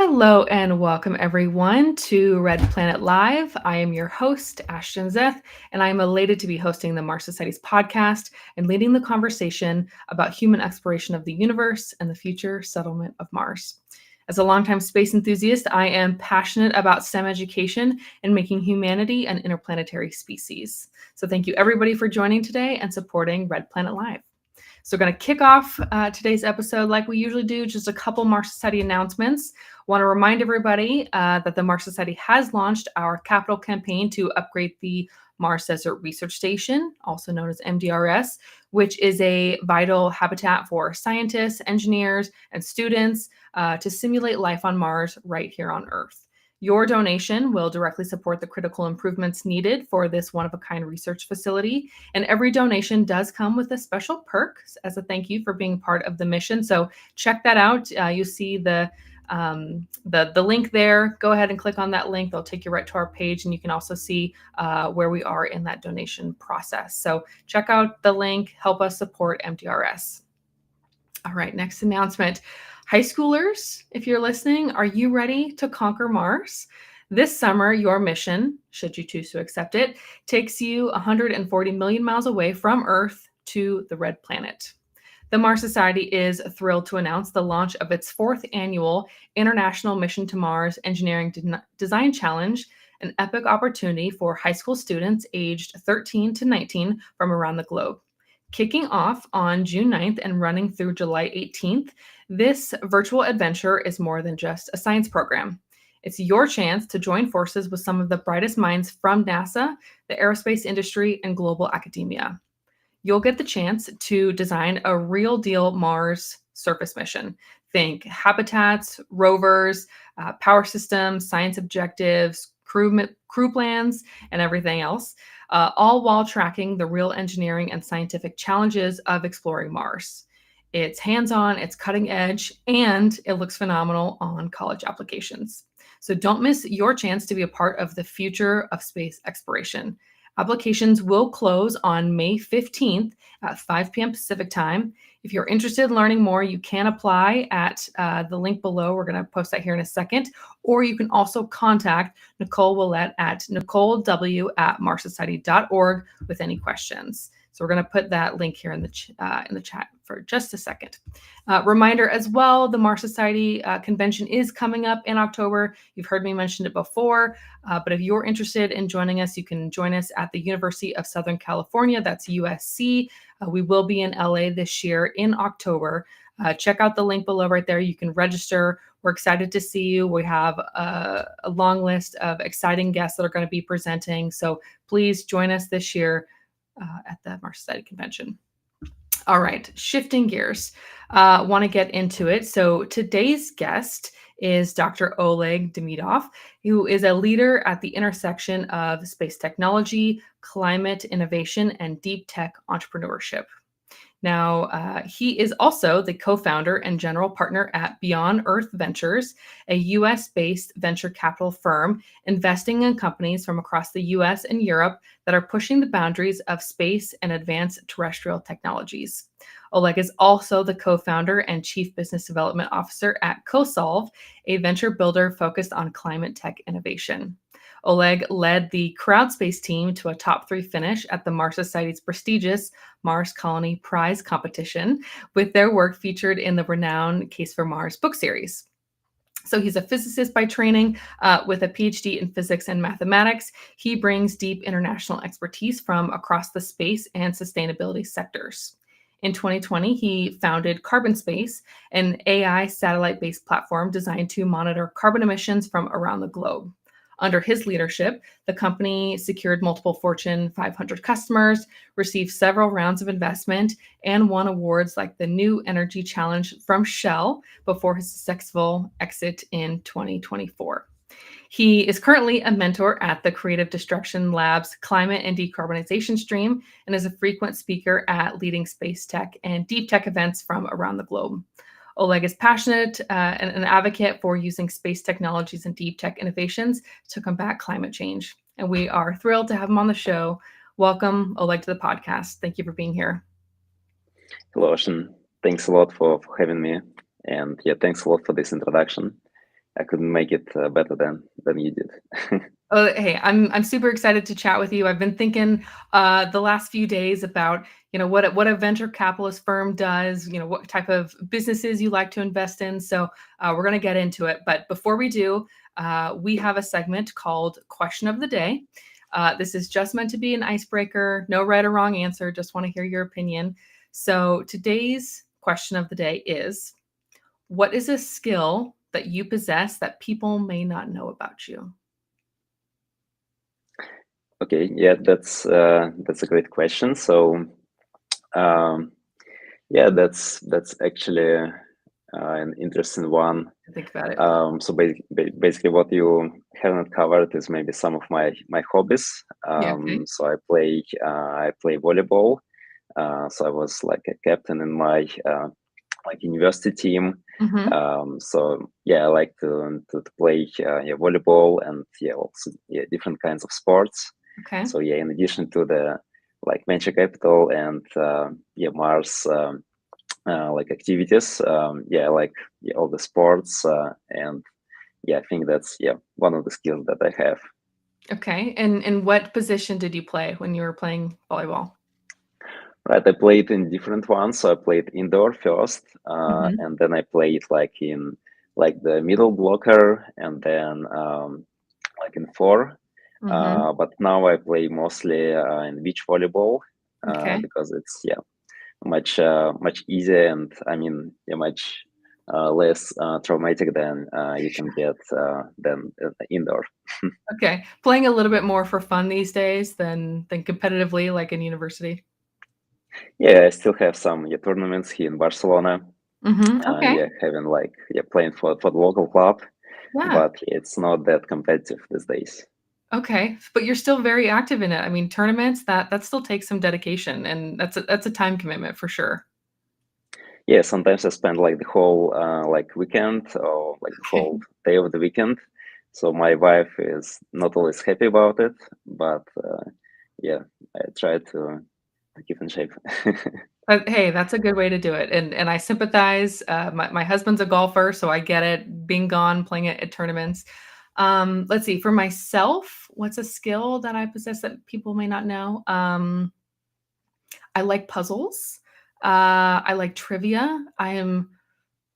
Hello and welcome everyone to Red Planet Live. I am your host, Ashton Zeth, and I am elated to be hosting the Mars Society's podcast and leading the conversation about human exploration of the universe and the future settlement of Mars. As a longtime space enthusiast, I am passionate about STEM education and making humanity an interplanetary species. So thank you everybody for joining today and supporting Red Planet Live. So we're going to kick off today's episode like we usually do, just a couple Mars Society announcements. Want to remind everybody that the Mars Society has launched our capital campaign to upgrade the Mars Desert Research Station, also known as MDRS, which is a vital habitat for scientists, engineers, and students to simulate life on Mars right here on Earth. Your donation will directly support the critical improvements needed for this one-of-a-kind research facility. And every donation does come with a special perk as a thank you for being part of the mission. So check that out. You see the link there. Go ahead and click on that link. They'll take you right to our page, and you can also see where we are in that donation process. So check out the link. Help us support MDRS. All right, next announcement. High schoolers, if you're listening, are you ready to conquer Mars? This summer, your mission, should you choose to accept it, takes you 140 million miles away from Earth to the Red Planet. The Mars Society is thrilled to announce the launch of its 4th annual International Mission to Mars Engineering Design Challenge, an epic opportunity for high school students aged 13 to 19 from around the globe. Kicking off on June 9th and running through July 18th, this virtual adventure is more than just a science program. It's your chance to join forces with some of the brightest minds from NASA, the aerospace industry, and global academia. You'll get the chance to design a real deal Mars surface mission. Think habitats, rovers, power systems, science objectives, crew plans, and everything else, all while tracking the real engineering and scientific challenges of exploring Mars. It's hands-on, it's cutting edge, and it looks phenomenal on college applications. So don't miss your chance to be a part of the future of space exploration. Applications will close on May 15th at 5 p.m. Pacific time. If you're interested in learning more, you can apply at the link below. We're going to post that here in a second. Or you can also contact Nicole Willett at nicolew@marssociety.org with any questions. So we're going to put that link here in the chat for just a second. Reminder as well, the Mars Society convention is coming up in October. You've heard me mention it before, but if you're interested in joining us, you can join us at the University of Southern California. That's USC. We will be in LA this year in October. Check out the link below right there. You can register. We're excited to see you. We have a long list of exciting guests that are going to be presenting. So please join us this year at the Mars Society convention. All right, shifting gears, want to get into it. So today's guest is Dr. Oleg Demidov, who is a leader at the intersection of space technology, climate innovation, and deep tech entrepreneurship. Now, he is also the co-founder and general partner at Beyond Earth Ventures, a US-based venture capital firm investing in companies from across the US and Europe that are pushing the boundaries of space and advanced terrestrial technologies. Oleg is also the co-founder and chief business development officer at CoSolve, a venture builder focused on climate tech innovation. Oleg led the CrowdSpace team to a top 3 finish at the Mars Society's prestigious Mars Colony Prize competition, with their work featured in the renowned Case for Mars book series. So he's a physicist by training with a PhD in physics and mathematics. He brings deep international expertise from across the space and sustainability sectors. In 2020, he founded Carbon Space, an AI satellite-based platform designed to monitor carbon emissions from around the globe. Under his leadership, the company secured multiple Fortune 500 customers, received several rounds of investment, and won awards like the New Energy Challenge from Shell before his successful exit in 2024. He is currently a mentor at the Creative Destruction Lab's Climate and Decarbonization Stream and is a frequent speaker at leading space tech and deep tech events from around the globe. Oleg is passionate and an advocate for using space technologies and deep tech innovations to combat climate change. And we are thrilled to have him on the show. Welcome, Oleg, to the podcast. Thank you for being here. Hello, Ashton. Thanks a lot for having me. And yeah, thanks a lot for this introduction. I couldn't make it better than you did. Oh, hey, I'm super excited to chat with you. I've been thinking the last few days about, what a venture capitalist firm does, what type of businesses you like to invest in. So we're going to get into it. But before we do, we have a segment called Question of the Day. This is just meant to be an icebreaker, no right or wrong answer. Just want to hear your opinion. So today's question of the day is, what is a skill that you possess that people may not know about you? Okay, yeah, that's a great question. So, um, yeah, that's actually an interesting one. Think about it. Basically, what you haven't covered is maybe some of my hobbies. Yeah. Okay. So I play volleyball. So I was like a captain in my like university team. Hmm. So yeah, I like to play yeah, volleyball and yeah, also yeah, different kinds of sports. Okay. So yeah, in addition to the like venture capital and yeah, Mars like activities, yeah, I like yeah, all the sports and yeah, I think that's yeah one of the skills that I have. Okay. And what position did you play when you were playing volleyball? Right, I played in different ones. So I played indoor first, Hmm. and then I played like in like the middle blocker, and then like in four. Hmm. But now I play mostly in beach volleyball Okay. because it's yeah much easier and I mean yeah, much less traumatic than you can get than indoor. Okay. Playing a little bit more for fun these days than competitively, like in university. Yeah, I still have some yeah, tournaments here in Barcelona. Okay. Yeah, having like yeah playing for the local club, Yeah. but it's not that competitive these days. Okay. But you're still very active in it. I mean, tournaments that still takes some dedication, and that's a time commitment for sure. Yeah, sometimes I spend like the whole like weekend or like the Okay. whole day of the weekend. So my wife is not always happy about it, but yeah, I try to keep in shape. Hey, that's a good way to do it, and I sympathize. My husband's a golfer, so I get it. Being gone, playing at tournaments. Let's see. For myself, what's a skill that I possess that people may not know? I like puzzles. I like trivia. I am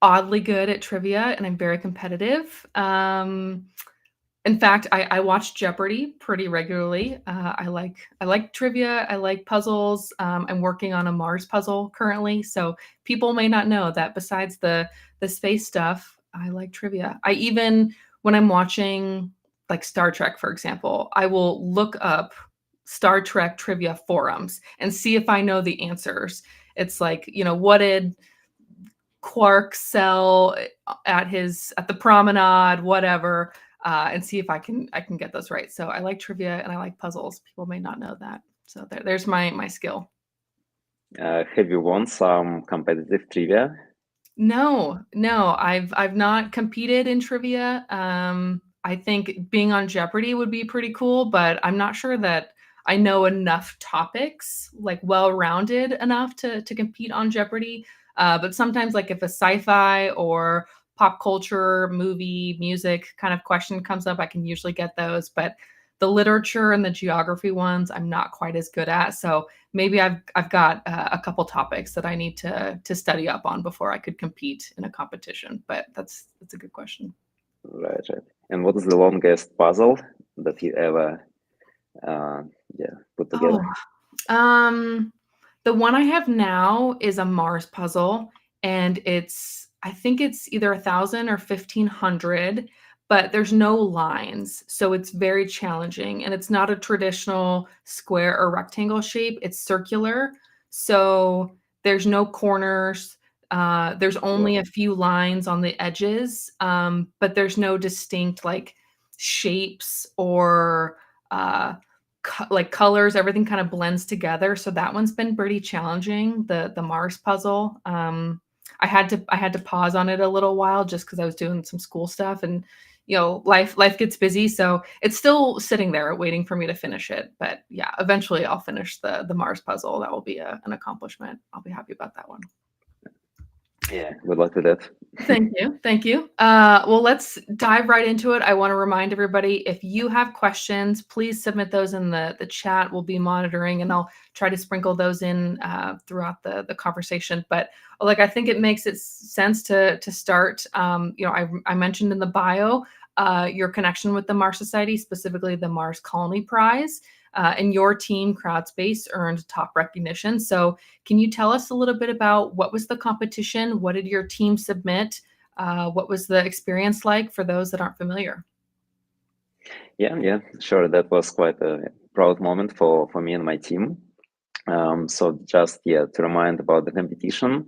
oddly good at trivia, and I'm very competitive. In fact, I watch Jeopardy pretty regularly. I like trivia. I like puzzles. I'm working on a Mars puzzle currently, so people may not know that besides the space stuff, I like trivia. I even when I'm watching like Star Trek, for example, I will look up Star Trek trivia forums and see if I know the answers. It's like, what did Quark sell at the promenade, whatever, and see if I can get those right. So I like trivia and I like puzzles. People may not know that. So there's my skill. Have you won some competitive trivia? No, no, I've not competed in trivia. I think being on Jeopardy would be pretty cool, but I'm not sure that I know enough topics, like well-rounded enough to compete on Jeopardy. But sometimes, like if a sci-fi or pop culture, movie, music kind of question comes up, I can usually get those. But the literature and the geography ones, I'm not quite as good at. So maybe I've got a couple topics that I need to study up on before I could compete in a competition. But that's a good question. Right, right. And what is the longest puzzle that you ever uh, yeah put Oh, together? um, the one I have now is a Mars puzzle, and I think it's either 1,000 or 1,500, but there's no lines, so it's very challenging, and it's not a traditional square or rectangle shape, it's circular, so there's no corners, there's only Wow. a few lines on the edges, but there's no distinct, like, shapes or, uh like colors, everything kind of blends together. So that one's been pretty challenging. The Mars puzzle. I had to pause on it a little while just because I was doing some school stuff and life gets busy. So it's still sitting there waiting for me to finish it. But yeah, eventually I'll finish the Mars puzzle. That will be an accomplishment. I'll be happy about that one. Yeah, good luck with that. Thank you. Thank you. Well, let's dive right into it. I want to remind everybody, if you have questions, please submit those in the chat. We'll be monitoring, and I'll try to sprinkle those in throughout the conversation. But like, I think it makes it sense to start. I mentioned in the bio your connection with the Mars Society, specifically the Mars Colony Prize. And your team, Crowdspace, earned top recognition. So can you tell us a little bit about what was the competition? What did your team submit? What was the experience like for those that aren't familiar? Yeah, sure. That was quite a proud moment for me and my team. So just to remind about the competition.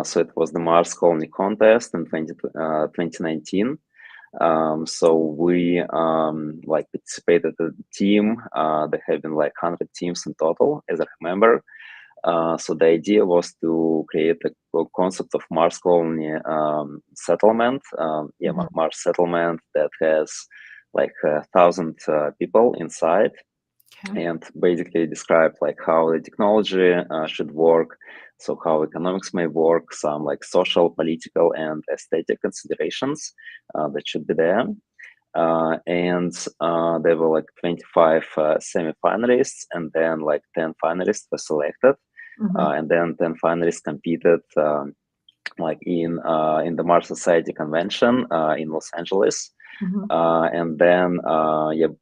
So it was the Mars Colony Contest in 2019. So we like participated as a team. There have been like 100 teams in total, as I remember. So the idea was to create a concept of Mars colony settlement. Mhm. Mars settlement that has like 1,000 people inside, Okay. and basically describe like how the technology should work, so how economics may work, some like social, political, and aesthetic considerations that should be there. And there were like 25 semi-finalists, and then like 10 finalists were selected, Mhm. and then 10 finalists competed like in the Mars Society convention in Los Angeles. Mhm. And then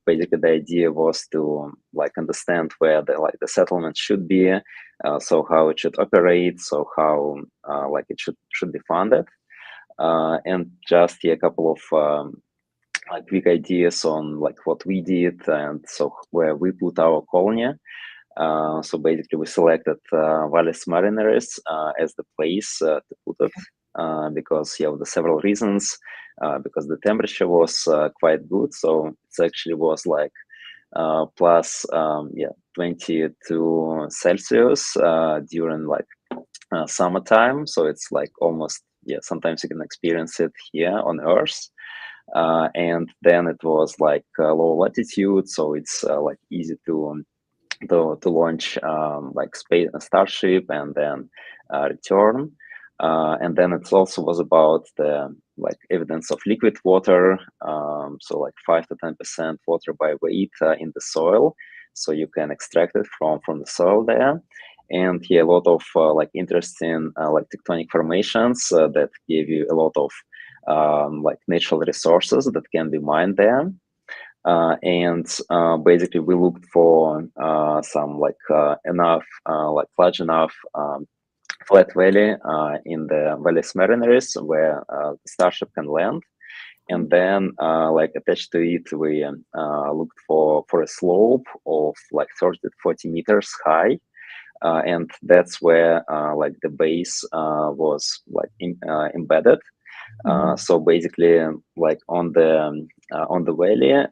basically the idea was to like understand where the settlement should be, so how it should operate, so how like it should be funded, and just a couple of like quick ideas on like what we did and so where we put our colony. So basically, we selected Valles Marineris as the place to put it because of the several reasons. Because the temperature was quite good, so it actually was like plus 22 Celsius during like summertime. So it's like almost sometimes you can experience it here on Earth. And then it was like low latitude, so it's like easy to launch like space starship and then return. And then it also was about the like evidence of liquid water, so like 5 to 10% water by weight in the soil, so you can extract it from the soil there. And a lot of like interesting like tectonic formations that give you a lot of like natural resources that can be mined there. And basically we looked for some like enough like large enough flat valley in the Valles Marineris where the starship can land. And then like attached to it we looked for a slope of like 30 to 40 meters high, and that's where like the base was like embedded. Mhm. So basically, like on the valley,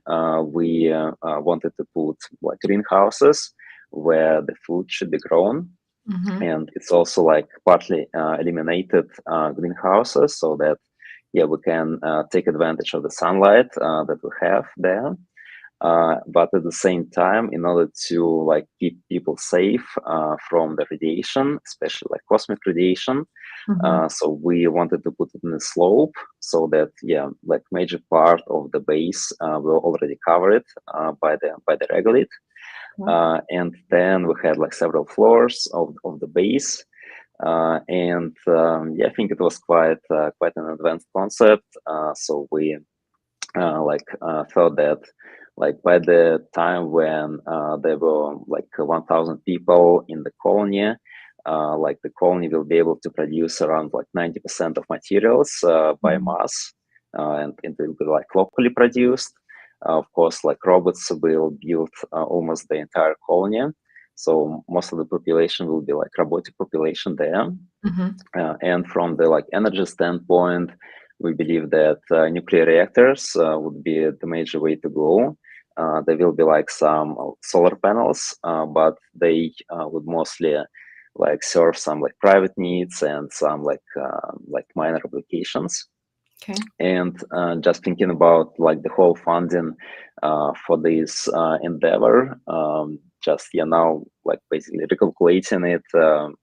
we wanted to put like greenhouses where the food should be grown, Mhm. and it's also like partly eliminated greenhouses so that we can take advantage of the sunlight that we have there. But at the same time, in order to like keep people safe from the radiation, especially like cosmic radiation, Mhm. so we wanted to put it in a slope so that like major part of the base will already covered by the regolith. Okay. And then we had like several floors of the base. And I think it was quite an advanced concept. So we thought that like by the time when there were like 1,000 people in the colony, like the colony will be able to produce around like 90% of materials by Mhm. mass, and it will be like locally produced. Of course, like robots will build almost the entire colony, so most of the population will be like robotic population there. Mhm. And from the like energy standpoint, we believe that nuclear reactors would be the major way to go. There will be like some solar panels, but they would mostly like serve some like private needs and some like minor applications. Okay. And just thinking about like the whole funding for this endeavor, just now like basically recalculating it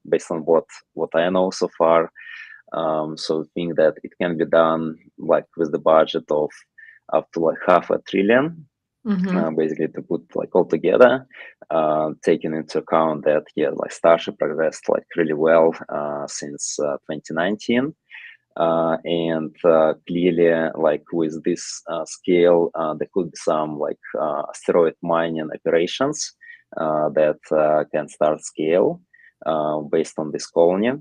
based on what I know so far. So I think that it can be done like with the budget of up to like half a trillion, Mm-hmm. basically to put like all together, taking into account that like Starship progressed like really well since 2019. And clearly, like with this scale, there could be some like asteroid mining operations that can start scale based on this colony.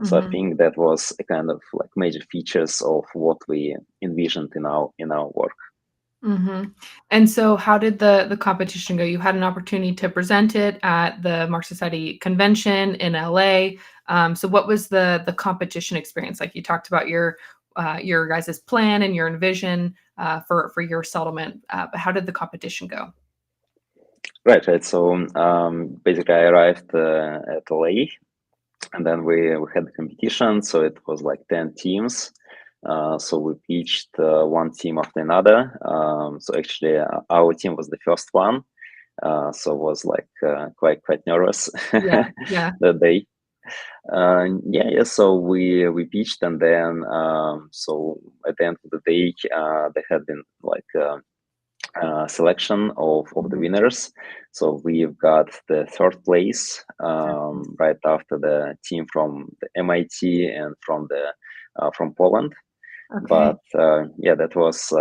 So I Mm-hmm. think that was a kind of like major features of what we envisioned in our work. Mm-hmm. And so, how did the competition go? You had an opportunity to present it at the Mars Society convention in LA. So, what was the competition experience like? You talked about your guys' plan and your envision for your settlement. But how did the competition go? Right. So basically, I arrived at LA, and then we had the competition. So it was like 10 teams. So we pitched one team after another. So actually, our team was the first one. So was like quite nervous Yeah, yeah. that day. Yeah. So we pitched, and then so at the end of the day, there had been like selection of the Mhm. winners. So we've got the third place Perfect. right after the team from the MIT and from Poland. Okay. But yeah, that was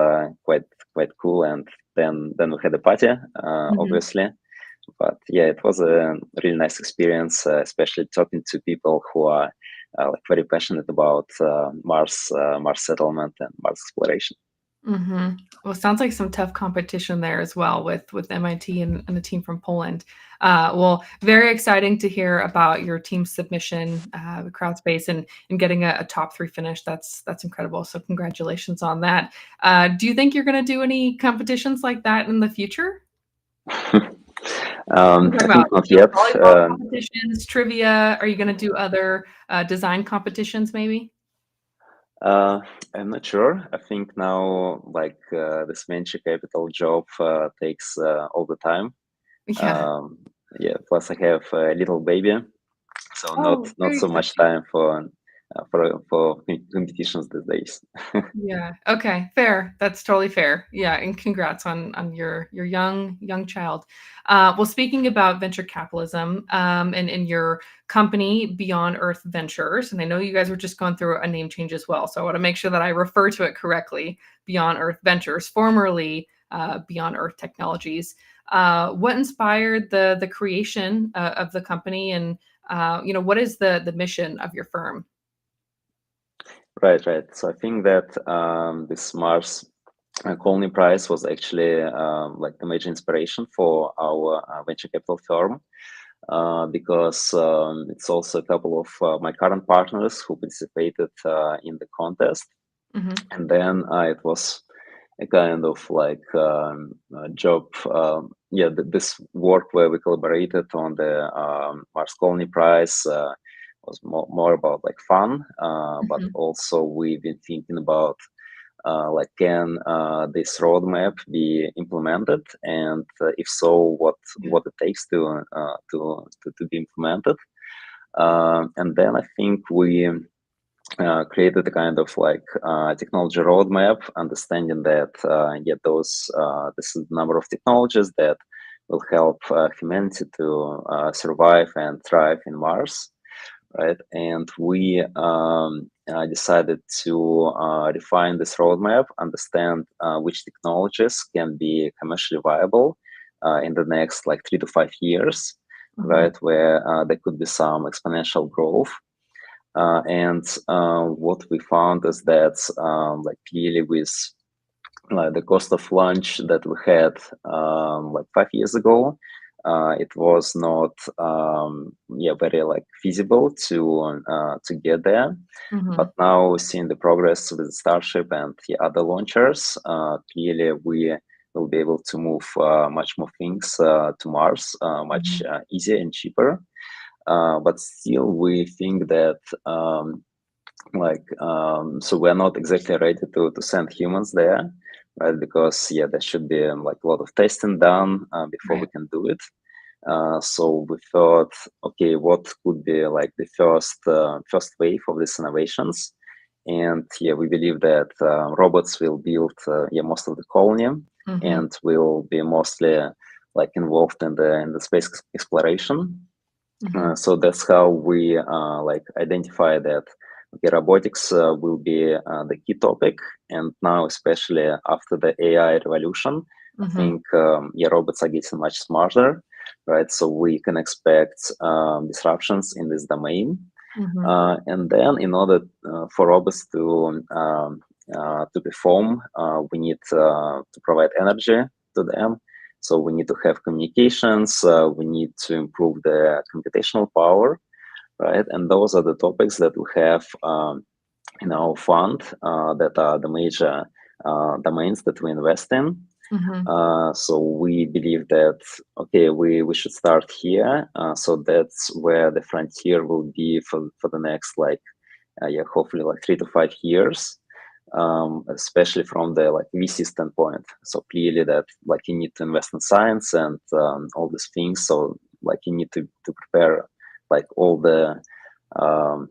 quite cool. And then we had a party, Mhm. obviously. But yeah, it was a really nice experience, especially talking to people who are like very passionate about Mars settlement and Mars exploration. Mhm. Well, sounds like some tough competition there as well with MIT and a team from Poland. Well, very exciting to hear about your team submission, with CrowdSpace and getting a top three finish. That's incredible. So congratulations on that. Do you think you're going to do any competitions like that in the future? I'm talking I about think not yet. volleyball competitions, trivia. Are you going to do other design competitions maybe? Uh, I'm not sure. I think now, like this venture capital job takes all the time. Yeah. Um, yeah. Plus, I have a little baby, so not Oh, not very so much exciting. time for competitions these days. Yeah. Okay. Fair. That's totally fair. Yeah. And congrats on your young child. Well, speaking about venture capitalism, and your company Beyond Earth Ventures, and I know you guys were just going through a name change as well, so I want to make sure that I refer to it correctly. Beyond Earth Ventures, formerly Beyond Earth Technologies. What inspired the creation of the company, and what is the mission of your firm? Right. So I think that this Mars Colony Prize was actually like the major inspiration for our venture capital firm. Because it's also a couple of my current partners who participated in the contest. Hmm. And then it was a kind of like job, yeah, this work where we collaborated on the Mars Colony Prize was more about like fun, but Hmm. also we've been thinking about like can this roadmap be implemented, and if so, Yeah. what it takes to be implemented. And then I think we created a kind of like technology roadmap, understanding that yeah, this is the number of technologies that will help humanity to survive and thrive in Mars, right? And we decided to refine this roadmap, understand which technologies can be commercially viable in the next like 3 to 5 years, Mhm. right? Where there could be some exponential growth. And what we found is that like clearly with like the cost of launch that we had like 5 years ago, it was not yeah, very like feasible to get there. But Mhm. now seeing the progress with Starship and the other launchers, clearly we will be able to move much more things to Mars much Mhm. easier and cheaper. But still, we think that so we're not exactly ready to send humans there, right? Because yeah, there should be like a lot of testing done before we Right. can do it. So we thought, okay, what could be like the first wave of these innovations? And yeah, we believe that robots will build most of the colony Mm-hmm. and will be mostly like involved in the space exploration. Mm-hmm. So that's how we like identify that okay, robotics will be the key topic. And now, especially after the AI revolution, I Mm-hmm. think robots are getting much smarter, right? So we can expect disruptions in this domain. Mm-hmm. And then, in order for robots to perform, we need to provide energy to them. So we need to have communications. We need to improve the computational power, right? And those are the topics that we have in our fund that are the major domains that we invest in. Mm-hmm. So we believe that okay, we should start here. So that's where the frontier will be for the next like hopefully like 3 to 5 years, especially from the like VC standpoint. So clearly that like you need to invest in science and all these things. So like you need to prepare like um,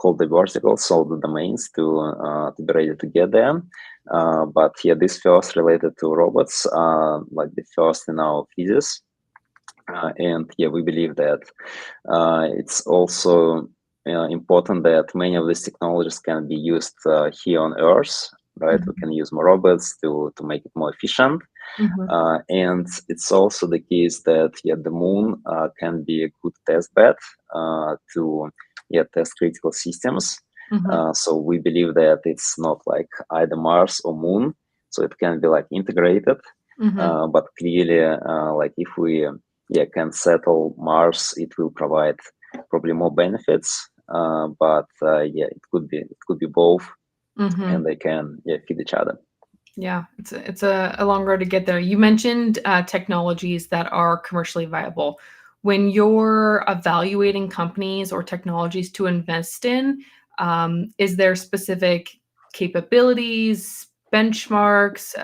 all the verticals, all the domains to be ready to get there. But yeah, this first related to robots, like the first in our thesis. And yeah, we believe that it's also important that many of these technologies can be used here on Earth, right? We Mm-hmm. can use more robots to make it more efficient. Mm-hmm. And it's also the case that yeah, the moon can be a good test bed to test critical systems. Mm-hmm. So we believe that it's not like either Mars or Moon, so it can be like integrated. Mm-hmm. But clearly, like if we can settle Mars, it will provide probably more benefits. It could be both, Mm-hmm. and they can feed each other. Yeah, it's a long road to get there. You mentioned technologies that are commercially viable. When you're evaluating companies or technologies to invest in, is there specific capabilities, benchmarks,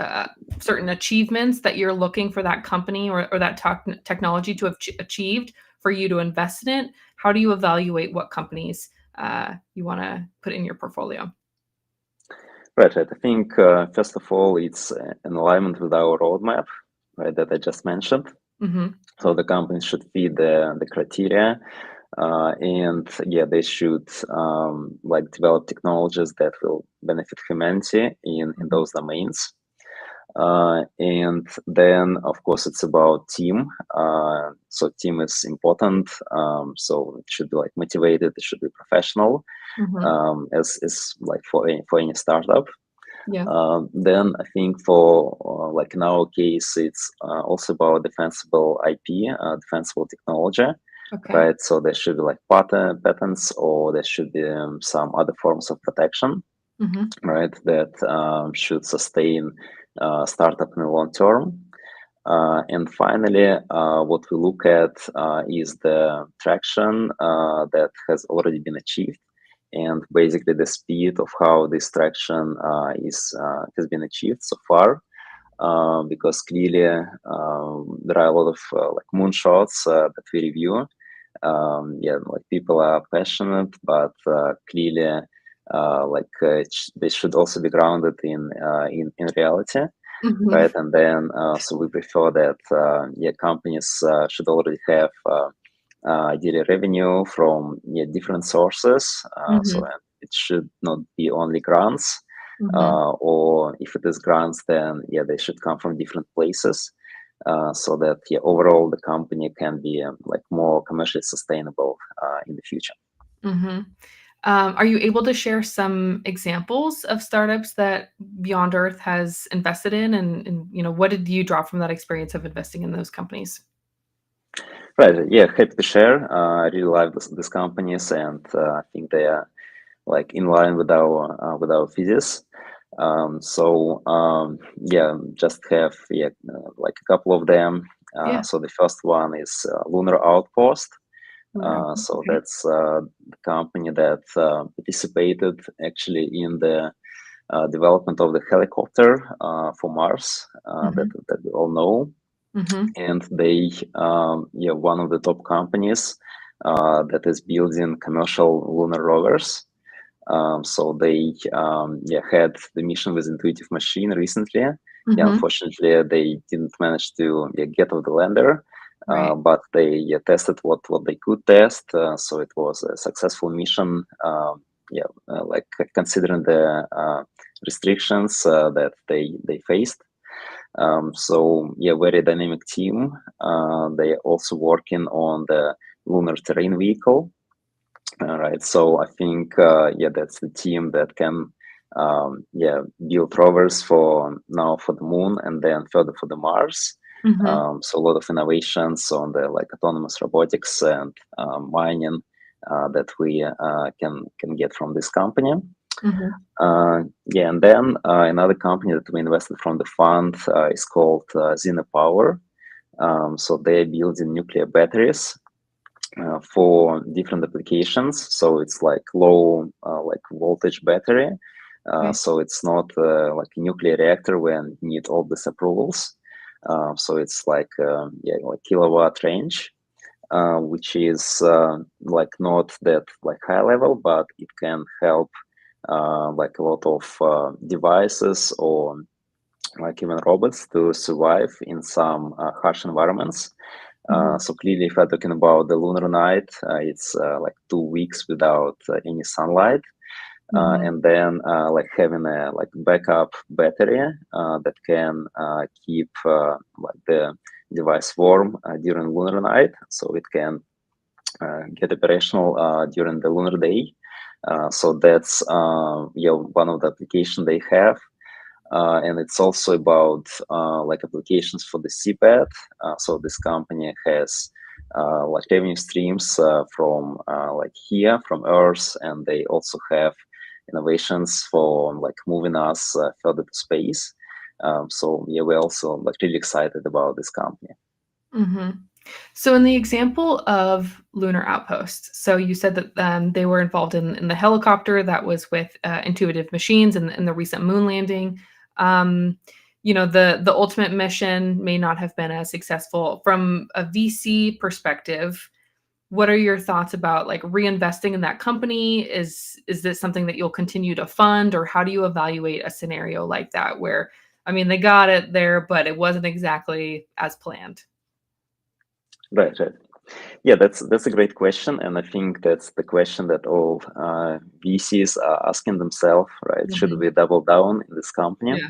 certain achievements that you're looking for that company or that technology to have achieved for you to invest in it? How do you evaluate what companies you want to put in your portfolio? Right. I think first of all, it's in alignment with our roadmap, right, that I just mentioned. Mm-hmm. So the companies should fit the criteria, and they should like develop technologies that will benefit humanity in Mm-hmm. those domains. And then, of course, it's about team. So team is important. So it should be like motivated. It should be professional, Mm-hmm. as like for any startup. Yeah. Then I think for like in our case, it's also about defensible IP, defensible technology, Okay. right? So there should be like patents, or there should be some other forms of protection, Mm-hmm. right? That should sustain startup in the long term. And finally, what we look at is the traction that has already been achieved, and basically the speed of how this traction is has been achieved so far. Because clearly there are a lot of like moonshots that we review. Like people are passionate, but clearly, they should also be grounded in reality, Mhm. right? And then so we prefer that companies should already have daily revenue from different sources. So Mhm. it should not be only grants, Mhm. or if it is grants, then they should come from different places. So that overall the company can be like more commercially sustainable in the future. Mhm. Are you able to share some examples of startups that Beyond Earth has invested in, and what did you draw from that experience of investing in those companies? Right. Yeah. Happy to share. I really like these companies, and I think they are like in line with our thesis. Just have like a couple of them. Yeah. So the first one is Lunar Outpost. So Okay. that's the company that participated actually in the development of the helicopter for Mars Mhm. that we all know. Mm-hmm. and they one of the top companies that is building commercial lunar rovers. So they had the mission with Intuitive Machine recently. Yeah, Mm-hmm. unfortunately, they didn't manage to get off the lander, Right. but they tested what they could test. So it was a successful mission. Like considering the restrictions that they faced. So yeah, very dynamic team. They are also working on the lunar terrain vehicle. All right. So I think that's the team that can build rovers for now for the moon and then further for the Mars. Mm-hmm. So a lot of innovations on the like autonomous robotics and mining that we can get from this company. Mm-hmm. And then another company that we invested from the fund is called Zena Power. So they're building nuclear batteries for different applications. So it's like low like voltage battery. Okay. So it's not like a nuclear reactor when you need all these approvals. So it's like like kilowatt range, which is like not that like high level, but it can help like a lot of devices or like even robots to survive in some harsh environments. Mm-hmm. So clearly, if we're talking about the lunar night, it's like 2 weeks without any sunlight, Mm-hmm. and then like having a like backup battery that can keep like the device warm during lunar night, so it can get operational during the lunar day. So that's one of the application they have. And it's also about like applications for the seabed. So this company has like revenue streams from like here from Earth, and they also have innovations for like moving us further to space. So yeah, we're also like really excited about this company. Mm-hmm. So, in the example of lunar outposts, so you said that they were involved in the helicopter that was with Intuitive Machines and the recent moon landing. Um, the ultimate mission may not have been as successful from a VC perspective. What are your thoughts about like reinvesting in that company? Is this something that you'll continue to fund, or how do you evaluate a scenario like that where, I mean, they got it there, but it wasn't exactly as planned? Right, right. Yeah, that's a great question, and I think that's the question that all VCs are asking themselves. Right? Should Mhm. we double down in this company? Yeah.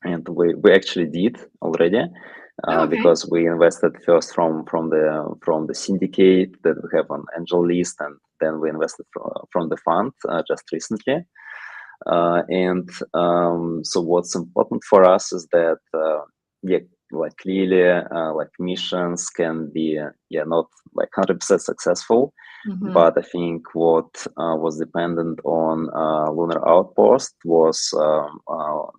And we actually did already Oh, okay. because we invested first from the syndicate that we have on angel list, and then we invested from the fund just recently. And so what's important for us is that yeah, like clearly like missions can be not like 100% successful, Mhm. but I think what was dependent on lunar outpost was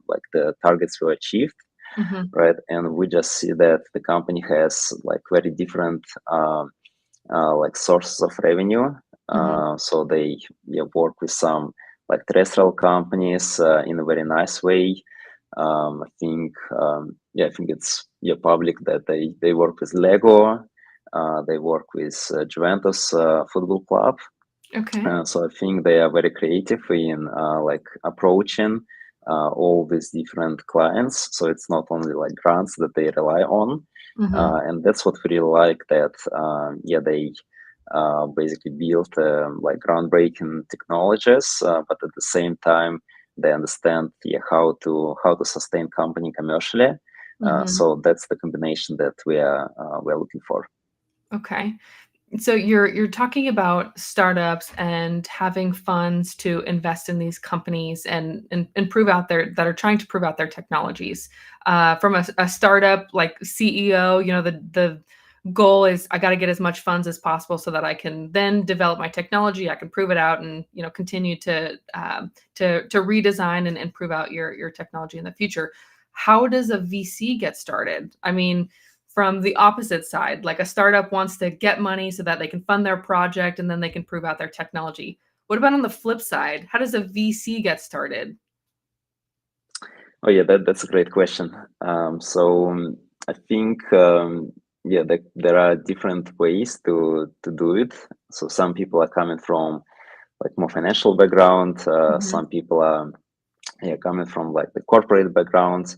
like the targets were achieved, Mhm. right? And we just see that the company has like very different like sources of revenue. Mhm. So they work with some like terrestrial companies in a very nice way. I think it's public that they work with Lego. They work with Juventus Football Club. Okay. So I think they are very creative in like approaching all these different clients. So it's not only like grants that they rely on, Mhm. and that's what we really like. That they basically build like groundbreaking technologies, but at the same time they understand how to sustain company commercially. Mhm. So that's the combination that we're looking for. Okay. So you're talking about startups and having funds to invest in these companies and prove out their that are trying to prove out their technologies. From a startup like CEO, the goal is I got to get as much funds as possible so that I can then develop my technology. I can prove it out and continue to redesign and prove out your technology in the future. How does a VC get started? I mean, from the opposite side, like a startup wants to get money so that they can fund their project and then they can prove out their technology. What about on the flip side? How does a VC get started? Oh yeah, that's a great question. So I think there are different ways to do it. So some people are coming from like more financial background. Mhm. Some people are coming from like the corporate background.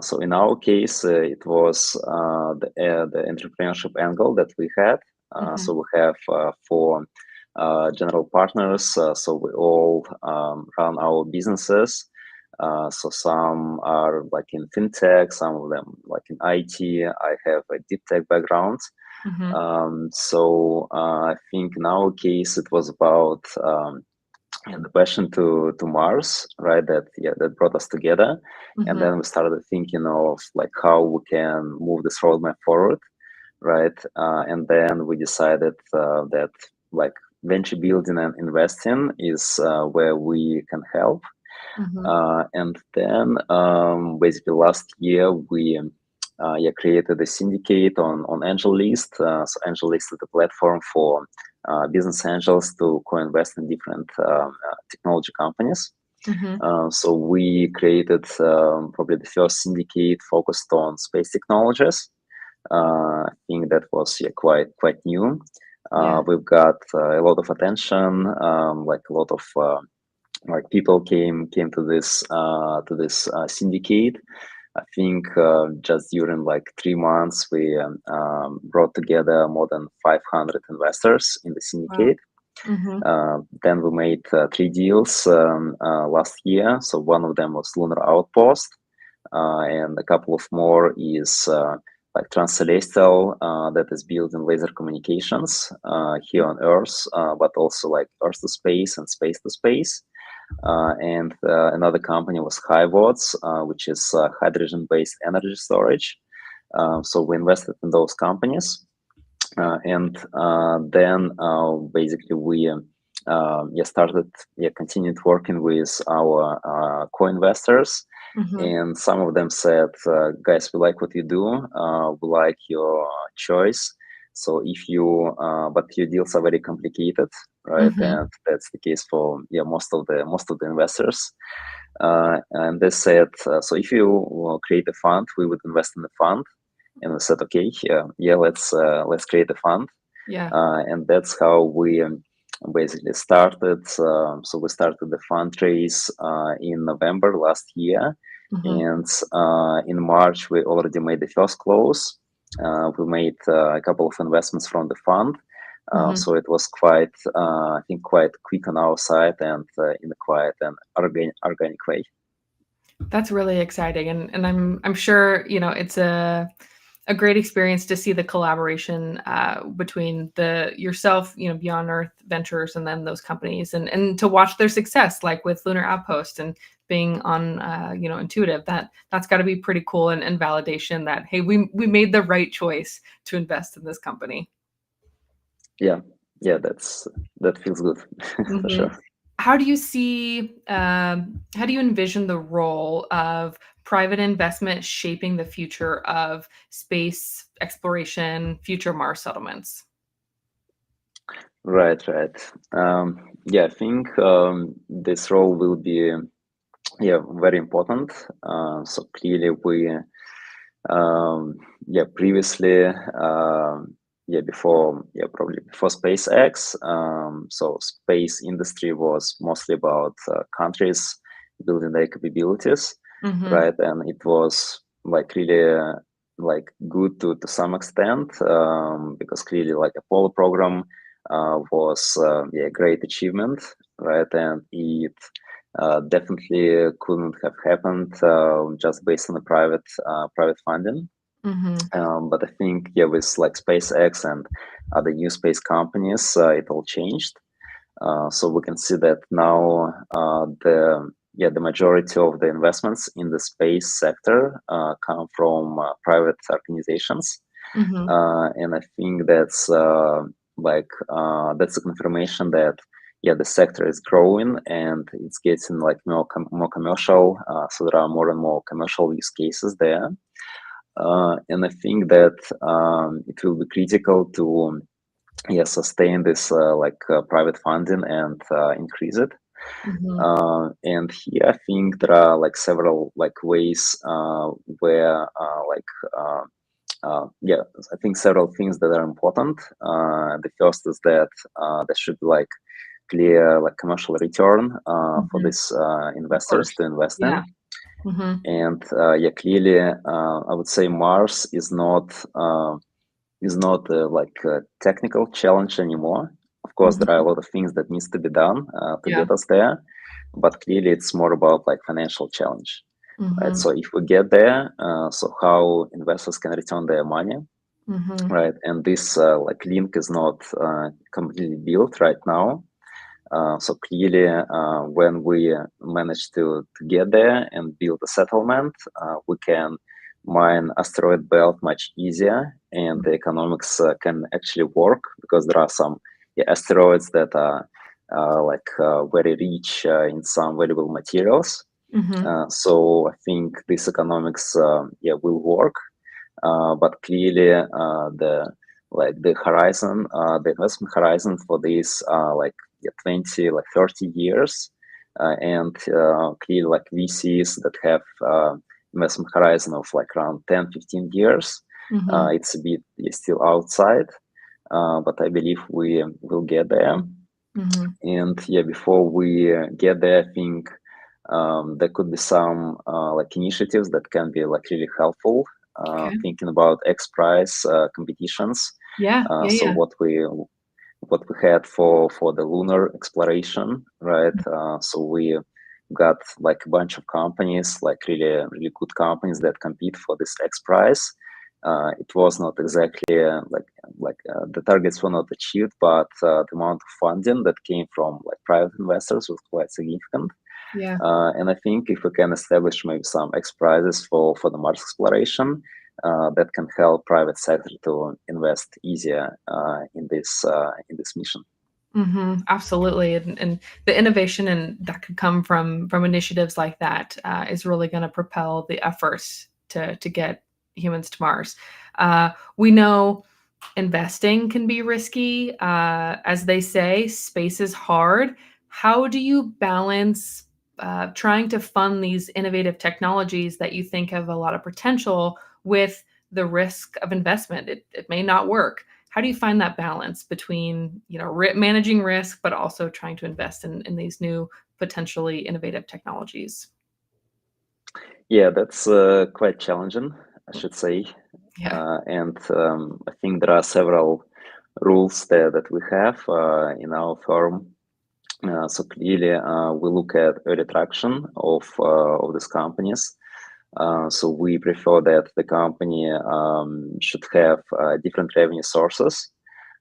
So in our case, it was the entrepreneurship angle that we had. Mhm. So we have four general partners. So we all run our businesses. So some are like in fintech, some of them like in IT. I have a deep tech background. Mhm. I think in our case it was about the passion to Mars, right? That brought us together, and Mhm. then we started thinking of like how we can move this roadmap forward, right? And then we decided that like venture building and investing is where we can help. Mhm. And then basically last year we created a syndicate on Angel List. So Angel List is the platform for business angels to co-invest in different technology companies. Mhm. So we created probably the first syndicate focused on space technologies. I think that was quite new. Yeah. We've got a lot of attention, like a lot of like people came to this syndicate. I think just during like 3 months we brought together more than 500 investors in the Wow. syndicate. Mhm. Then we made three deals last year. So one of them was Lunar Outpost, and a couple of more is like Transcelestial that is built in laser communications here on Earth, but also like Earth to space and space to space. And another company was Highwatts, which is hydrogen-based energy storage. So we invested in those companies, and then basically we started continued working with our co-investors, Mhm. and some of them said, "Guys, we like what you do. We like your choice. So if you, but your deals are very complicated, right? Mhm. And that's the case for most of the investors. And they said, so if you create a fund, we would invest in the fund. And we said, okay, let's create a fund, Yeah. and that's how we basically started. So we started the fundraise in November last year, Mhm. and in March we already made the first close. We made a couple of investments from the fund. Mhm. So it was quite, I think, quite quick on our side and in a quiet and organic way. That's really exciting, and I'm sure, you know, it's a great experience to see the collaboration between the yourself, you know, Beyond Earth Ventures, and then those companies, and to watch their success, like with Lunar Outpost and being on, you know, Intuitive. That's got to be pretty cool, and validation that, hey, we made the right choice to invest in this company. Yeah, yeah, that feels good for Mhm. sure. How do you see, how do you envision the role of private investment shaping the future of space exploration, future Mars settlements? Right, right. I think this role will be very important. So clearly we previously before probably before SpaceX, so space industry was mostly about countries building their capabilities, Mhm. right? And it was like really like good to some extent, because clearly like Apollo program was a great achievement, right? And it definitely couldn't have happened just based on the private funding. Mhm. But I think with like SpaceX and other new space companies, it all changed. So we can see that now the majority of the investments in the space sector come from private organizations, Mhm. and I think that's a confirmation that the sector is growing and it's getting like more commercial. So there are more and more commercial use cases there, and I think that it will be critical to sustain this private funding and increase it. Mhm. And here I think there are like several like ways where uh, yeah, I think several things that are important. The first is that there should be like clear like commercial return for Mhm. these Of investors course. to invest Yeah. in. Mhm. And yeah, clearly, I would say Mars is not like a technical challenge anymore. Of course, there are Mhm. a lot of things that needs to be done to Yeah. get us there, but clearly it's more about like financial challenge, right? Mhm. So if we get there, so how investors can return their money, Mhm. right? And this like link is not completely built right now. So clearly, when we manage to get there and build a settlement, we can mine asteroid belt much easier, and the economics can actually work because there are some, yeah, asteroids that are very rich in some valuable materials. Mhm. So I think this economics, yeah, will work. But clearly, the horizon, the investment horizon for these like, yeah, 20, like 30 years, and clearly like VCs that have investment horizon of like around 10, 15 years. Mhm. It's a bit, yeah, still outside, but I believe we will get there. Mhm. And yeah, before we get there, I think there could be some like initiatives that can be like really helpful. Okay. Thinking about X Prize competitions. Yeah. Yeah. So Yeah. what we had for the lunar exploration, right? So we got like a bunch of companies, like really good companies that compete for this X Prize. It was not exactly the targets were not achieved, but the amount of funding that came from like private investors was quite significant. Yeah. And I think if we can establish maybe some X prizes for the Mars exploration, that can help private sector to invest easier in this mission. Absolutely, and the innovation and that could come from initiatives like that is really going to propel the efforts to get humans to Mars. We know investing can be risky. As they say, space is hard. How do you balance trying to fund these innovative technologies that you think have a lot of potential with the risk of investment? It may not work. How do you find that balance between managing risk but also trying to invest in these new potentially innovative technologies? Yeah, that's quite challenging, I should say. Yeah. And I think there are several rules there that we have in our firm. So clearly, we look at early traction of these companies. So we prefer that the company should have different revenue sources.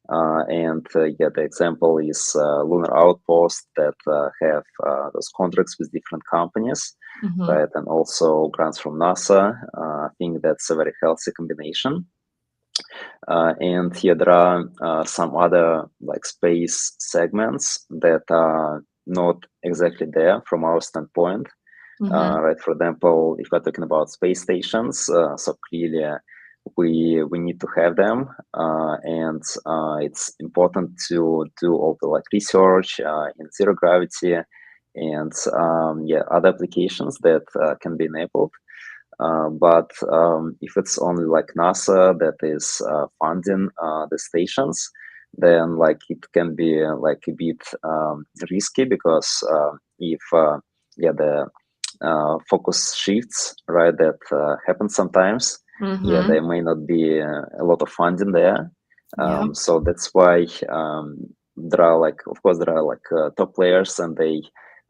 And yeah, the example is Lunar Outpost that have those contracts with different companies, Hmm. right? And also grants from NASA. I think that's a very healthy combination. And here there are some other like space segments that are not exactly there from our standpoint. Hmm. Right, for example, if we're talking about space stations, so clearly we need to have them, and it's important to do all the like research in zero gravity and yeah, other applications that can be enabled. But if it's only like NASA that is funding the stations, then like it can be like a bit risky because if yeah, the focus shifts, right, that happens sometimes. Yeah, Hmm. there may not be a lot of funding there. Yep. So that's why there are like, of course, there are like top players, and they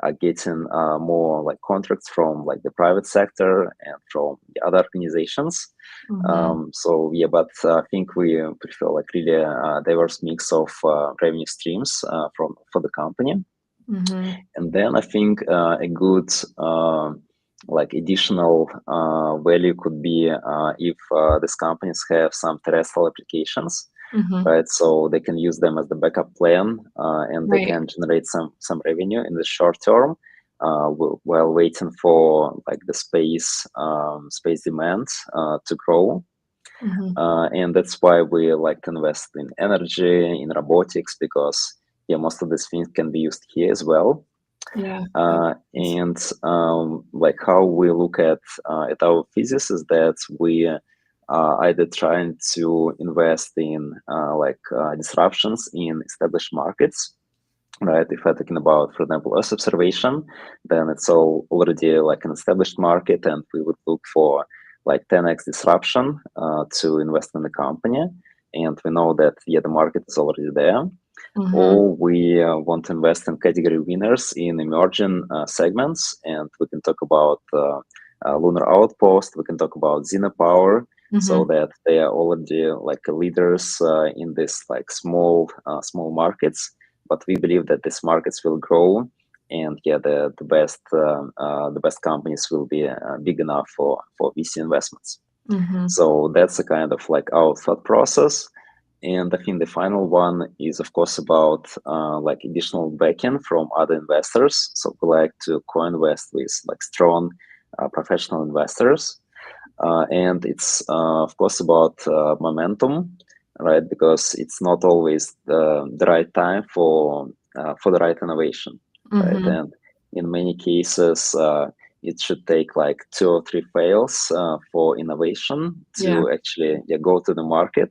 are getting more like contracts from like the private sector and from the other organizations. Hmm. So yeah, but I think we prefer like really a diverse mix of revenue streams from for the company. Hmm. And then I think a good like additional value could be if these companies have some terrestrial applications, Hmm. right? So they can use them as the backup plan, and they Right. can generate some revenue in the short term while waiting for like the space demand to grow. Hmm. And that's why we like to invest in energy, in robotics, because yeah, most of these things can be used here as well. Yeah. And like how we look at our thesis is that we either trying to invest in disruptions in established markets, right? If we're talking about, for example, Earth observation, then it's already like an established market, and we would look for like 10x disruption to invest in the company. And we know that the market is already there. Mm-hmm. Or we want to invest in category winners in emerging segments, and we can talk about Lunar Outpost. We can talk about Xena Power, so Mm-hmm. that they are already like leaders in this like small markets. But we believe that these markets will grow, and the best companies will be big enough for VC investments. Mm-hmm. So that's a kind of like our thought process. And I think the final one is, of course, about like additional backing from other investors. So we like to co-invest with like strong professional investors. And it's, of course, about momentum, right? Because it's not always the right time for the right innovation, right? Mm-hmm. And in many cases, it should take like 2 or 3 fails for innovation Yeah. to actually go to the market.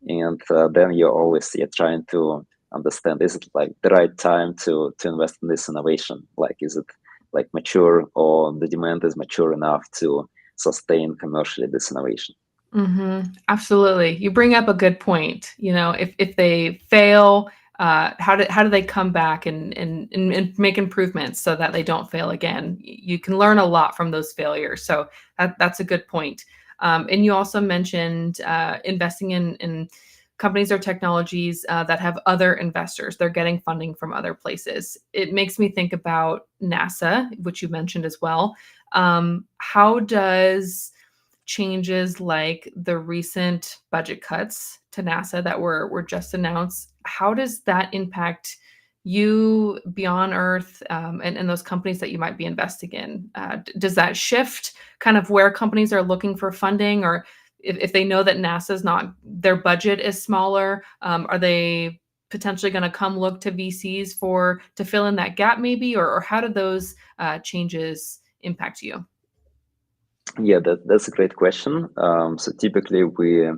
And then you're trying to understand, is it like the right time to invest in this innovation? Like, is it like mature, or the demand is mature enough to sustain commercially this innovation? Mm-hmm. Absolutely. You bring up a good point. If they fail, how do they come back and make improvements so that they don't fail again? You can learn a lot from those failures. So that's a good point. And you also mentioned investing in companies or technologies that have other investors. They're getting funding from other places. It makes me think about NASA, which you mentioned as well. How does changes like the recent budget cuts to NASA that were just announced, how does that impact you beyond Earth, and those companies that you might be investing in? Does that shift kind of where companies are looking for funding, or if they know that NASA's not, their budget is smaller, are they potentially going to come look to VCs to fill in that gap maybe, or how do those changes impact you? Yeah, that's a great question. So typically we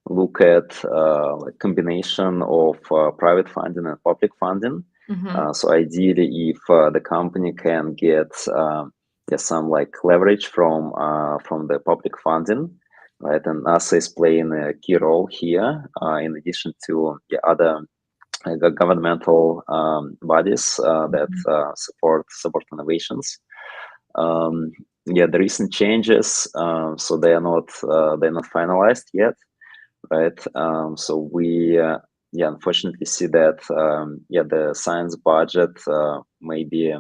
look at like combination of private funding and public funding. Hmm. So ideally, if the company can get some like leverage from the public funding, right? And NASA is playing a key role here, in addition to the other governmental bodies that Hmm. support innovations. Um, yeah, the recent changes, so they're not finalized yet, right? So we unfortunately see that the science budget may be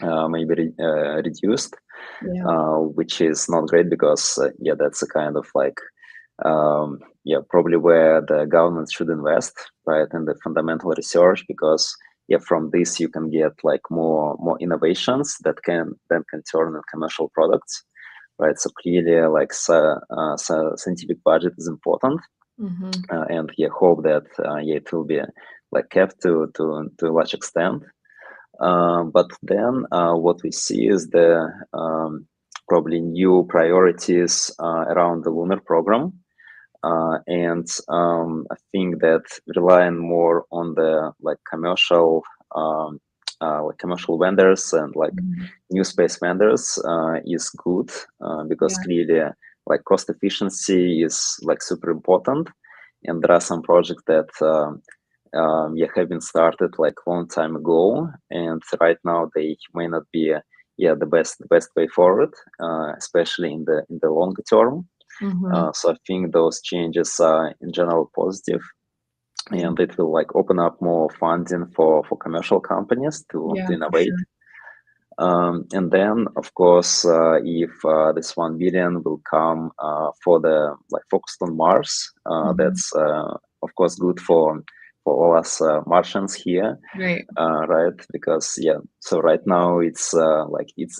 reduced, Yeah. which is not great, because that's a kind of like probably where the government should invest, right, in the fundamental research, because from this you can get like more innovations that can turn into commercial products, right? So clearly, like scientific budget is important, Mhm. and hope that it will be like kept to a large extent. But then what we see is the probably new priorities around the lunar program. And I think that relying more on the commercial vendors and like Mhm. new space vendors is good, because Yeah. clearly like cost efficiency is like super important, and there are some projects that have been started like long time ago, and right now they may not be the best way forward, especially in the longer term. Mhm. So I think those changes are in general positive, Yeah. and it will like open up more funding for commercial companies to Yeah, for innovate. sure. And then, of course, if this 1 billion will come for the like focused on Mars, Mhm. that's of course good for all us Martians here, Right. right? Because so right now it's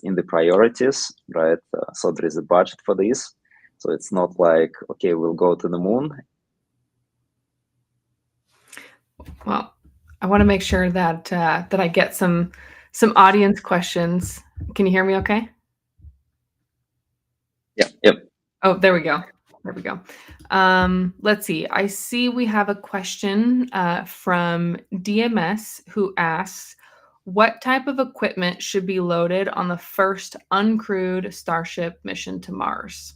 in the priorities, right? So there is a budget for this, so it's not like, okay, we'll go to the moon. Well, I want to make sure that I get some audience questions. Can you hear me okay? Yep. Oh, there we go. There we go. Let's see. I see we have a question from DMS who asks, what type of equipment should be loaded on the first uncrewed Starship mission to Mars?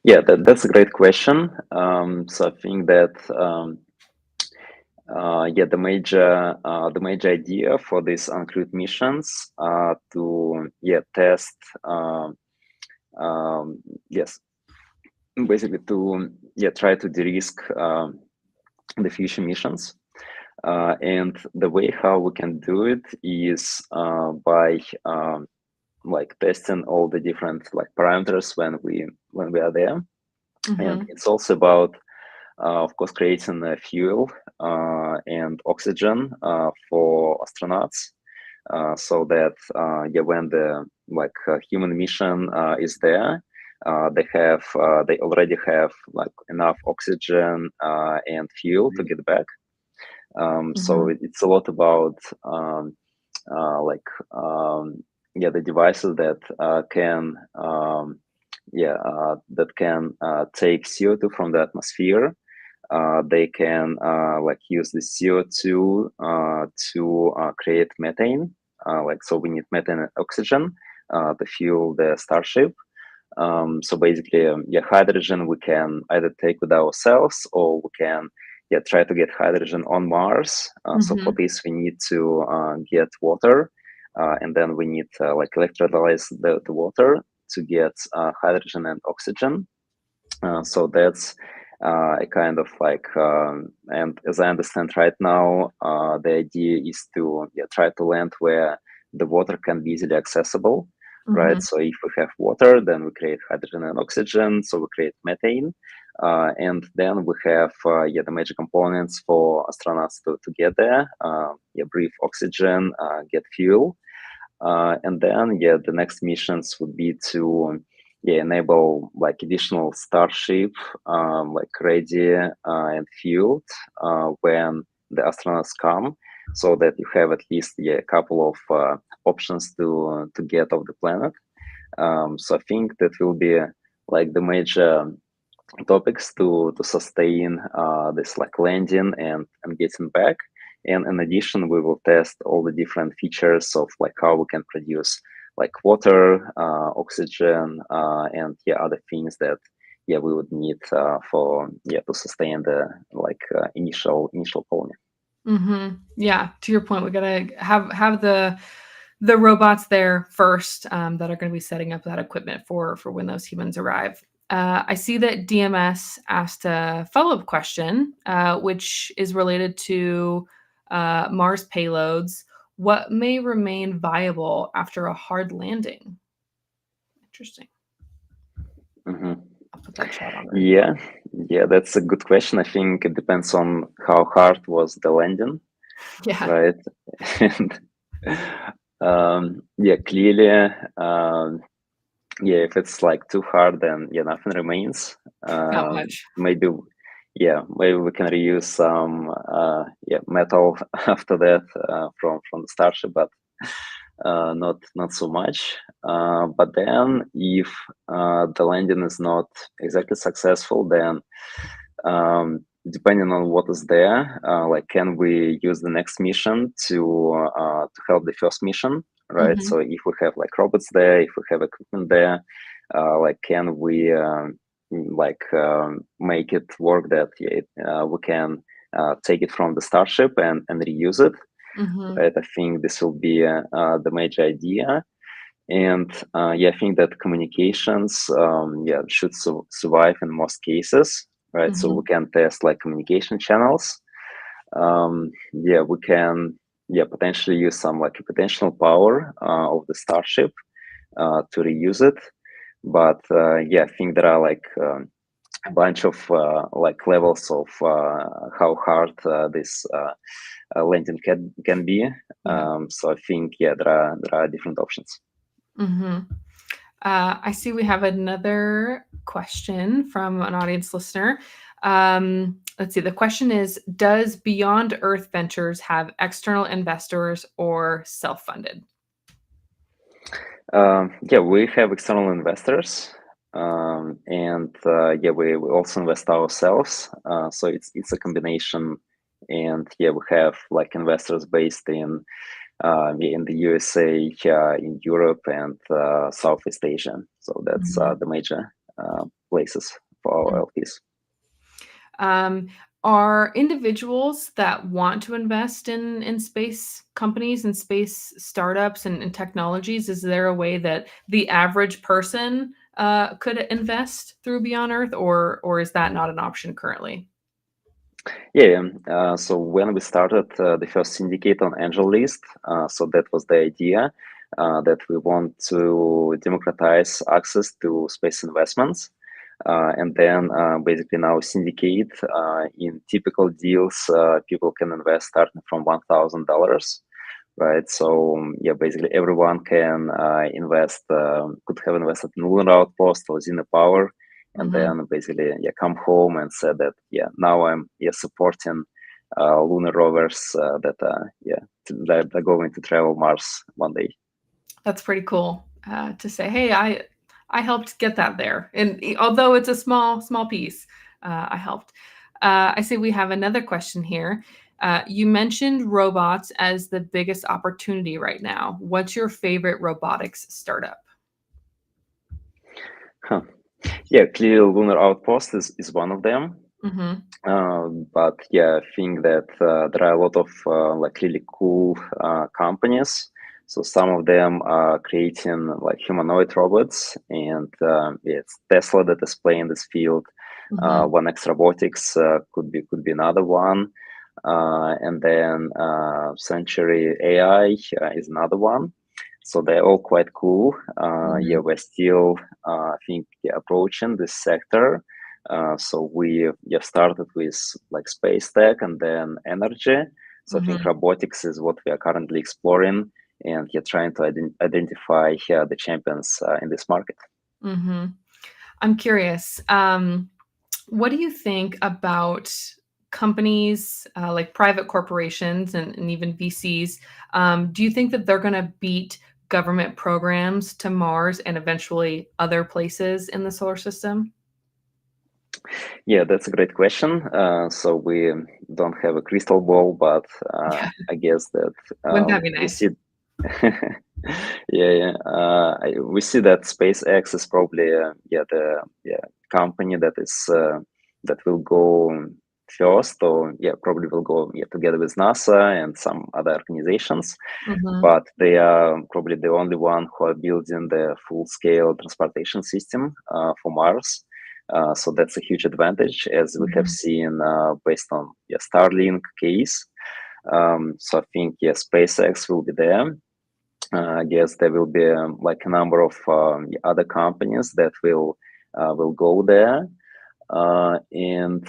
Yeah, that's a great question. So I think that the major idea for these uncrewed missions to test yes, basically to try to de-risk the future missions. And the way how we can do it is by like testing all the different like parameters when we are there. And it's also about of course creating fuel and oxygen for astronauts, so that when the human mission is there, they already have like enough oxygen and fuel to get back. So it's a lot about like the devices that can take CO2 from the atmosphere. They can use the CO2 to create methane. So we need methane and oxygen to fuel the Starship. So basically, hydrogen we can either take with ourselves, or we can try to get hydrogen on Mars. So for this, we need to get water, and then we need electrolyze the water to get hydrogen and oxygen. So that's a kind of and as I understand right now, the idea is to try to land where the water can be easily accessible, right? So if we have water, then we create hydrogen and oxygen, so we create methane, and then we have the major components for astronauts to get there, breathe oxygen, get fuel, and then the next missions would be to enable like additional Starship ready and fueled when the astronauts come, so that you have at least a couple of options to get off the planet. So I think that will be like the major topics to sustain this like landing and getting back. And in addition, we will test all the different features of like how we can produce like water, oxygen, and other things that we would need for to sustain the initial colony. Yeah, to your point, we gotta have the robots there first that are going to be setting up that equipment for when those humans arrive. I see that DMS asked a follow-up question, which is related to Mars payloads. What may remain viable after a hard landing? Interesting. I'll put that chat on there. Yeah, that's a good question. I think it depends on how hard was the landing, right? And clearly, if it's like too hard, then nothing remains. Not much. Maybe we can reuse some metal after that from the Starship, but not so much. But then if the landing is not exactly successful, then depending on what is there, can we use the next mission to help the first mission, right? So if we have like robots there, if we have equipment there, can we make it work that we can take it from the Starship and reuse it, right? I think this will be the major idea. And I think that communications should survive in most cases, right? So we can test like communication channels. We can potentially use some like computational power of the Starship to reuse it. But I think there are like a bunch of like levels of how hard this landing can be. So I think there are different options. I see we have another question from an audience listener. Let's see. The question is, does Beyond Earth Ventures have external investors or self-funded? Yeah, we have external investors, and yeah, we also invest ourselves. So it's a combination, and yeah, we have like investors based in the USA, in Europe, and Southeast Asia. So that's Mhm. the major places for our LPs. Um, are individuals that want to invest in space companies and space startups and technologies, is there a way that the average person could invest through Beyond Earth, or is that not an option currently? Yeah, so when we started the first syndicate on Angel List, so that was the idea that we want to democratize access to space investments. And then basically now syndicate in typical deals, people can invest starting from $1,000, right? So yeah, basically everyone can invest, could have invested in Lunar Outpost or Xena Power, and Mhm. then basically yeah, come home and said that yeah, now I'm supporting lunar rovers that that are going to travel Mars one day. That's pretty cool, to say, "Hey, I helped get that there," and although it's a small piece, I helped. I see we have another question here. You mentioned robots as the biggest opportunity right now. What's your favorite robotics startup? Huh. Yeah, clearly Lunar Outpost is one of them. Mhm, But yeah, I think that there are a lot of like really cool companies. So some of them are creating like humanoid robots, and it's Tesla that is playing this field. mhm, One X Robotics could be another one, and then Century AI is another one. So they're all quite cool. Yeah, mhm, we're still I think yeah, approaching this sector. So we have started with like space tech and then energy. So I think mhm, robotics is what we are currently exploring, and you're trying to identify the champions in this market. mhm. I'm curious, what do you think about companies, like private corporations and even VCs? Do you think that they're gonna beat government programs to Mars and eventually other places in the solar system? Yeah, that's a great question. So we don't have a crystal ball, but Yeah. I guess that Wouldn't that be we nice? see. Yeah, we see that SpaceX is probably the company that is that will go first, or yeah, probably will go together with NASA and some other organizations. Mhm, But they are probably the only one who are building the full-scale transportation system for Mars. So that's a huge advantage, as we have mhm, seen based on Starlink case. So I think SpaceX will be there. I guess there will be like a number of other companies that will go there. And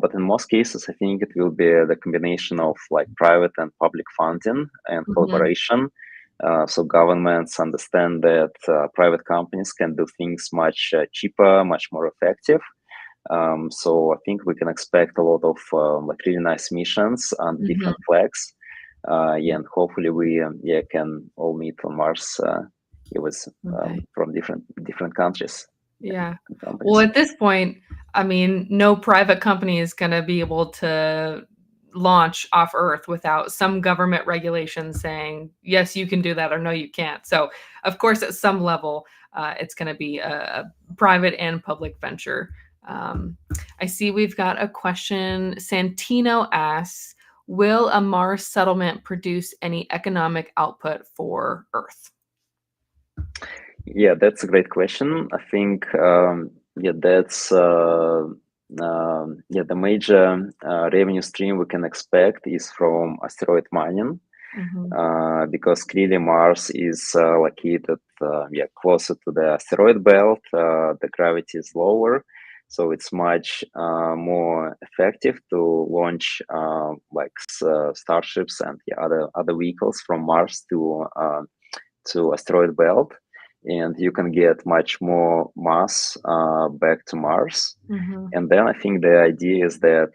but in most cases, I think it will be the combination of like private and public funding and mhm, collaboration. So governments understand that private companies can do things much cheaper, much more effective. So I think we can expect a lot of like really nice missions on mhm. different flags. Yeah, and hopefully we can all meet on Mars. It was Okay. from different countries Yeah. and Well, companies. at this point, I mean, no private company is gonna be able to launch off Earth without some government regulation saying, "Yes, you can do that," or "No, you can't." So, of course, at some level, it's gonna be a private and public venture. Um, I see we've got a question. Santino asks, "Will a Mars settlement produce any economic output for Earth?" Yeah, that's a great question. I think that's the major revenue stream we can expect is from asteroid mining, Mhm, because clearly Mars is located closer to the asteroid belt. The gravity is lower, so it's much more effective to launch starships and other vehicles from Mars to asteroid belt. and you can get much more mass back to Mars. Mm-hmm. And then I think the idea is that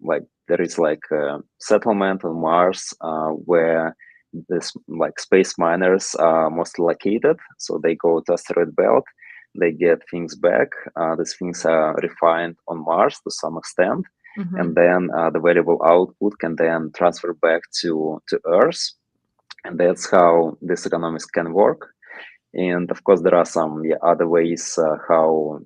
like there is like a settlement on Mars where this like space miners are mostly located. So they go to asteroid belt, they get things back. These things are refined on Mars to some extent, Mm-hmm. and then the valuable output can then transfer back to Earth, and that's how this economics can work. And of course there are some other ways how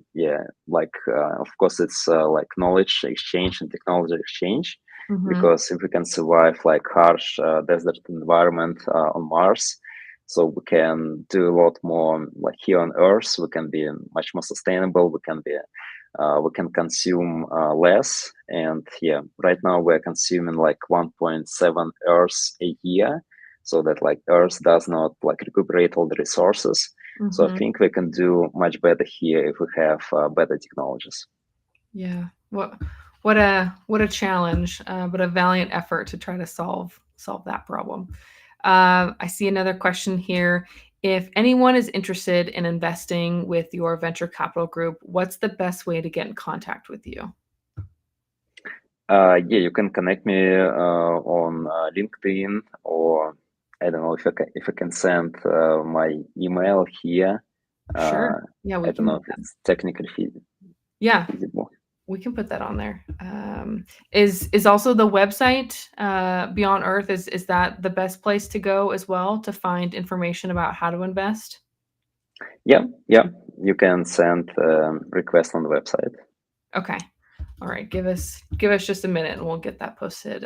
like of course it's like knowledge exchange and technology exchange, Mm-hmm. because if we can survive like harsh desert environment on Mars, so we can do a lot more like here on Earth. We can be much more sustainable, we can consume less. And right now we're consuming like 1.7 Earth a year, so that like Earth does not like recuperate all the resources. So I Mm-hmm. think we can do much better here if we have better technologies. Yeah. What a challenge, but a valiant effort to try to solve that problem. I see another question here. If anyone is interested in investing with your venture capital group, what's the best way to get in contact with you? You can connect me on LinkedIn, or I don't know if I can send my email here. Sure. Yeah, I we don't can know do if that. it's technically Yeah, feasible. we can put that on there. Is also the website Beyond Earth, is that the best place to go as well to find information about how to invest? Yeah, you can send request on the website. Okay. All right. Give us just a minute, and we'll get that posted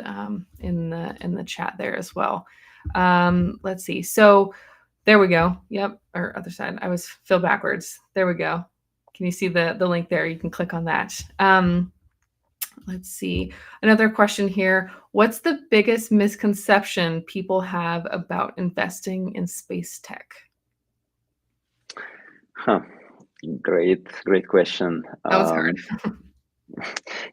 in the chat there as well. Let's see. So there we go. Yep. Or other side. I was filled backwards. There we go. Can you see the link there? You can click on that. Let's see. Another question here. What's the biggest misconception people have about investing in space tech? Huh. Great question. That was hard.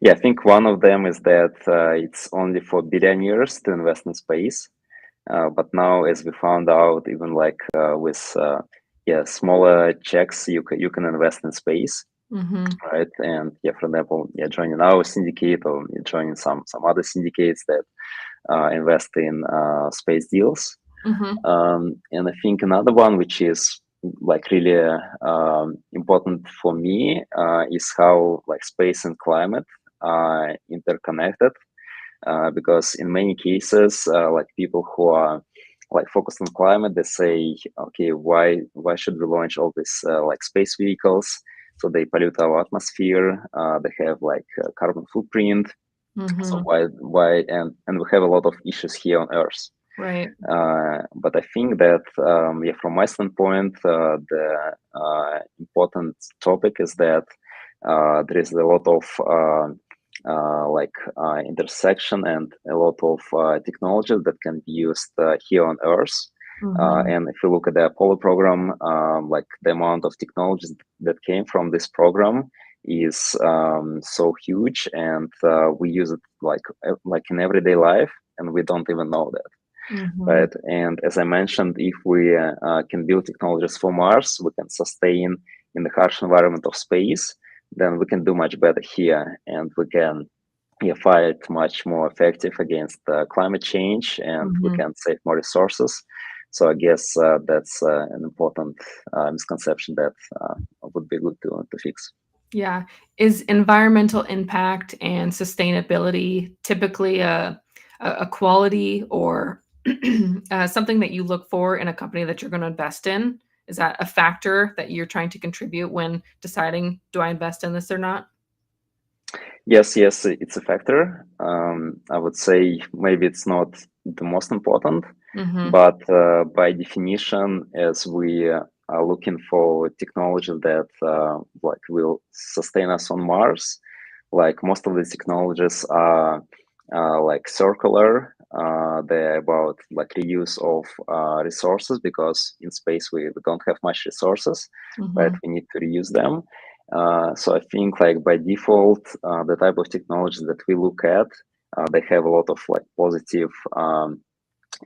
Yeah, I think one of them is that it's only for billionaires to invest in space. But now, as we found out, even like with smaller checks, you can invest in space, Mm-hmm. right? And for example, joining our syndicate, or joining some other syndicates that invest in space deals. Mm-hmm. And I think another one, which is like really important for me, is how like space and climate are interconnected. Because in many cases, like people who are like focused on climate, they say, okay, why should we launch all these like space vehicles? So they pollute our atmosphere. They have like carbon footprint. So Mm-hmm. why, and we have a lot of issues here on Earth. Right. But I think that from my standpoint, the important topic is that there is a lot of intersection and a lot of technology that can be used here on Earth. Mm-hmm. And if you look at the Apollo program, like the amount of technologies that came from this program is so huge, and we use it like in everyday life, and we don't even know that. Mm-hmm. Right. And as I mentioned, if we can build technologies for Mars, we can sustain in the harsh environment of space, then we can do much better here, and we can fight much more effective against climate change, and we Mm-hmm. can save more resources. So I guess that's an important misconception that would be good to fix. Yeah. Is environmental impact and sustainability typically a quality or something that you look for in a company that you're going to invest in? Is that a factor that you're trying to contribute when deciding, do I invest in this or not? Yes, it's a factor. I would say maybe it's not the most important, Mm-hmm. but by definition, as we are looking for technology that like will sustain us on Mars, like most of these technologies are like circular. They're about like reuse of resources, because in space we don't have much resources, right? Mm-hmm. We need to reuse them. So I think like by default, the type of technologies that we look at, they have a lot of like positive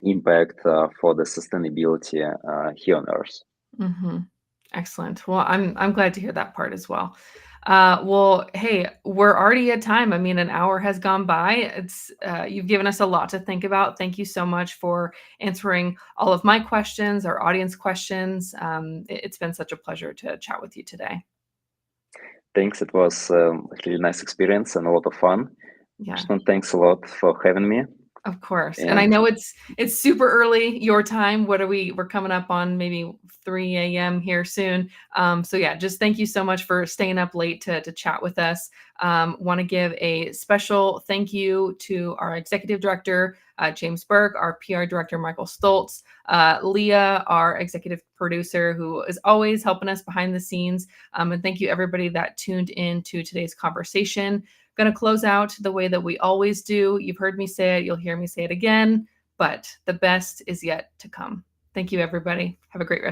impact for the sustainability here on Earth. Mm-hmm. Excellent. Well, I'm glad to hear that part as well. Well, hey, we're already at time. I mean, an hour has gone by. It's you've given us a lot to think about. Thank you so much for answering all of my questions, our audience questions. It's been such a pleasure to chat with you today. Thanks. It was a really nice experience and a lot of fun. Yeah. Ashton, thanks a lot for having me. Of course. And I And know it's super early your time. What are we're coming up on maybe 3 a.m. here soon. So yeah, just thank you so much for staying up late to chat with us. Want to give a special thank you to our executive director, James Burke, our PR director, Michael Stoltz, Leah, our executive producer, who is always helping us behind the scenes. And thank you everybody that tuned in to today's conversation. Going to close out the way that we always do. You've heard me say it, you'll hear me say it again, but the best is yet to come. Thank you, everybody. Have a great rest.